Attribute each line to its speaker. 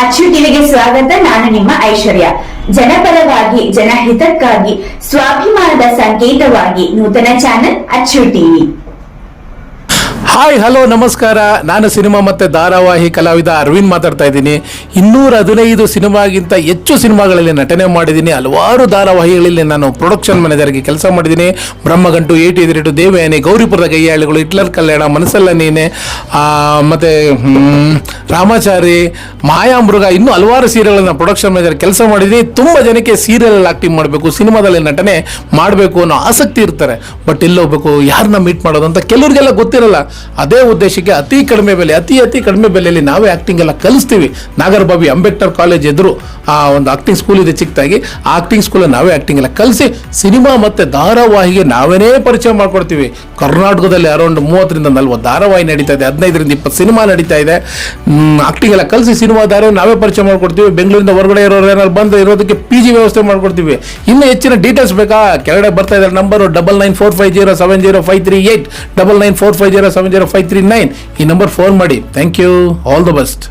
Speaker 1: ಅಚ್ಚು ಟಿವಿಗೆ ಸ್ವಾಗತ. ನಾನು ನಿಮ್ಮ ಐಶ್ವರ್ಯ. ಜನಪರವಾಗಿ, ಜನಹಿತಕ್ಕಾಗಿ, ಸ್ವಾಭಿಮಾನದ ಸಂಕೇತವಾಗಿ ನೂತನ ಚಾನೆಲ್ ಅಚ್ಚು ಟಿವಿ.
Speaker 2: ಹಾಯ್, ಹಲೋ, ನಮಸ್ಕಾರ. ನಾನು ಸಿನಿಮಾ ಮತ್ತು ಧಾರಾವಾಹಿ ಕಲಾವಿದ ಅರವಿಂದ್ ಮಾತಾಡ್ತಾ ಇದ್ದೀನಿ. 215 ಸಿನಿಮಾಗಿಂತ ಹೆಚ್ಚು ಸಿನಿಮಾಗಳಲ್ಲಿ ನಟನೆ ಮಾಡಿದ್ದೀನಿ. ಹಲವಾರು ಧಾರಾವಾಹಿಗಳಲ್ಲಿ ನಾನು ಪ್ರೊಡಕ್ಷನ್ ಮ್ಯಾನೇಜರ್ಗೆ ಕೆಲಸ ಮಾಡಿದ್ದೀನಿ. ಬ್ರಹ್ಮಗಂಟು, 8 ದೇವಯಾನಿ, ಗೌರಿಪುರದ ಗೈಯಾಳಿಗಳು, ಹಿಟ್ಲರ್ ಕಲ್ಯಾಣ, ಮನಸ್ಸಲ್ಲ ನೀನೆ, ಮತ್ತು ರಾಮಾಚಾರಿ, ಮಾಯಾಮೃಗ, ಇನ್ನೂ ಹಲವಾರು ಸೀರಿಯಲ್ಗಳನ್ನ ಪ್ರೊಡಕ್ಷನ್ ಮ್ಯಾನೇಜರ್ ಕೆಲಸ ಮಾಡಿದ್ದೀನಿ. ತುಂಬ ಜನಕ್ಕೆ ಸೀರಿಯಲ್ ಆಕ್ಟಿಂಗ್ ಮಾಡಬೇಕು, ಸಿನಿಮಾದಲ್ಲಿ ನಟನೆ ಮಾಡಬೇಕು ಅನ್ನೋ ಆಸಕ್ತಿ ಇರ್ತಾರೆ. ಬಟ್ ಹೋಗ್ಬೇಕು, ಯಾರನ್ನ ಮೀಟ್ ಮಾಡೋದು ಅಂತ ಕೆಲವ್ರಿಗೆಲ್ಲ ಗೊತ್ತಿರಲ್ಲ. ಅದೇ ಉದ್ದೇಶಕ್ಕೆ ಅತಿ ಕಡಿಮೆ ಬೆಲೆಯಲ್ಲಿ ನಾವೇ ಆಕ್ಟಿಂಗ್ ಎಲ್ಲ ಕಲಿಸ್ತೀವಿ. ನಾಗರಬಾವಿ ಅಂಬೇಡ್ಕರ್ ಕಾಲೇಜ್ ಎದುರು ಒಂದು ಆಕ್ಟಿಂಗ್ ಸ್ಕೂಲ್ ಇದೆ ಚಿಕ್ಕದಾಗಿ. ಆ ಆಕ್ಟಿಂಗ್ ಸ್ಕೂಲಲ್ಲಿ ನಾವೇ ಆಕ್ಟಿಂಗ್ ಎಲ್ಲ ಕಲಿಸಿ ಸಿನಿಮಾ ಮತ್ತು ಧಾರಾವಾಹಿಗೆ ನಾವೇನೇ ಪರಿಚಯ ಮಾಡ್ಕೊಡ್ತೀವಿ. ಕರ್ನಾಟಕದಲ್ಲಿ ಅರೌಂಡ್ 30-40 ಧಾರಾವಾಹಿ ನಡೀತಾ ಇದೆ, 15-20 ಸಿನಿಮಾ ನಡೀತಾ ಇದೆ. ಆಕ್ಟಿಂಗ್ ಎಲ್ಲ ಕಲಿಸಿ ಸಿನಿಮಾ ಧಾರಾವಾಹಿ ನಾವೇ ಪರಿಚಯ ಮಾಡ್ಕೊಡ್ತೀವಿ. ಬೆಂಗಳೂರಿಂದ ಹೊರಗಡೆ ಇರೋರು ಏನಾದ್ರು ಬಂದು ಇರೋದಕ್ಕೆ PG ವ್ಯವಸ್ಥೆ ಮಾಡ್ಕೊಡ್ತೀವಿ. ಇನ್ನೂ ಹೆಚ್ಚಿನ ಡೀಟೇಲ್ಸ್ ಬೇಕಾ? ಕೆಳಗಡೆ ಬರ್ತಾ ಇದ್ದಾರೆ ನಂಬರು 9945070538, 9945070539. ಈ ನಂಬರ್ ಫೋನ್ ಮಾಡಿ. Thank you, all the best.